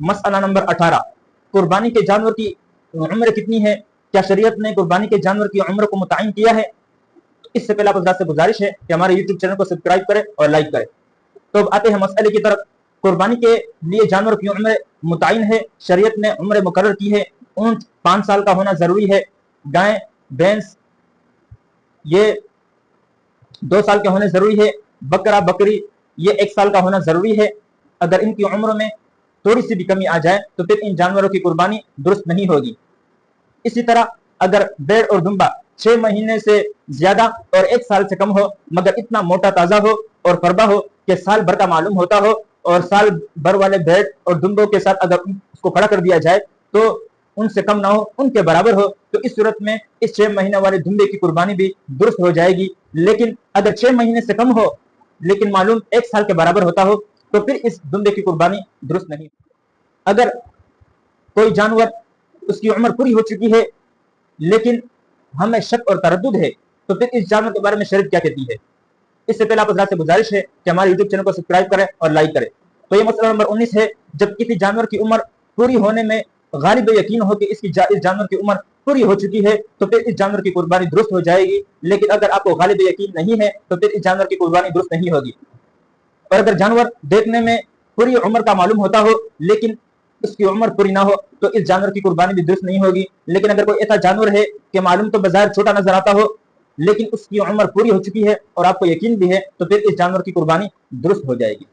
मसला नंबर 18, कुर्बानी के जानवर की उम्र कितनी है? क्या शरीयत ने कुर्बानी के जानवर की उम्र को मुतय्यन किया है? इससे पहले आप हज़रात से गुजारिश है कि हमारे यूट्यूब चैनल को सब्सक्राइब करें और लाइक करें। तो अब आते हैं मसले की तरफ। कुर्बानी के लिए जानवर की उम्र मुतय्यन है, शरीयत ने उम्र मुकर्रर की है। ऊंट 5 साल का होना जरूरी है, गाय भैंस ये 2 साल के होने जरूरी है, बकरा बकरी ये 1 साल का होना जरूरी है। अगर इनकी उम्र में थोड़ी सी भी कमी आ जाए तो फिर इन जानवरों की कुर्बानी दुरुस्त नहीं होगी। इसी तरह अगर भेड़ और दुम्बा 6 महीने से ज्यादा और 1 साल से कम हो, मगर इतना मोटा ताजा हो और फरबा हो कि साल भर का मालूम होता हो, और साल भर वाले भेड़ और दुम्बों के साथ अगर उसको खड़ा कर दिया जाए तो उनसे कम ना हो, उनके बराबर हो, तो इस सूरत में इस 6 महीने वाले दुम्बे की कुर्बानी भी दुरुस्त हो जाएगी। लेकिन अगर 6 महीने से कम हो लेकिन मालूम 1 साल के बराबर होता हो तो फिर इस दुम्बे की कुर्बानी दुरुस्त नहीं। अगर कोई जानवर उसकी उम्र पूरी हो चुकी है लेकिन हमें शक और तरद्दुद है तो फिर इस जानवर के बारे में शरीयत क्या कहती है? इससे पहले आप हज़रात से गुजारिश है कि हमारे यूट्यूब चैनल को सब्सक्राइब करें और लाइक करें। तो ये मसला नंबर 19 है, जब किसी जानवर की उम्र पूरी होने में गालिब यकीन हो कि इस जानवर की उम्र पूरी हो चुकी है तो फिर इस जानवर की कुर्बानी दुरुस्त हो जाएगी। लेकिन अगर आपको गालिब यकीन नहीं है तो फिर इस जानवर की कुर्बानी दुरुस्त नहीं होगी। और अगर जानवर देखने में पूरी उम्र का मालूम होता हो लेकिन उसकी उम्र पूरी ना हो तो इस जानवर की कुर्बानी भी दुरुस्त नहीं होगी। लेकिन अगर कोई ऐसा जानवर है कि मालूम तो बाजार छोटा नजर आता हो लेकिन उसकी उम्र पूरी हो चुकी है और आपको यकीन भी है तो फिर इस जानवर की कुर्बानी दुरुस्त हो जाएगी।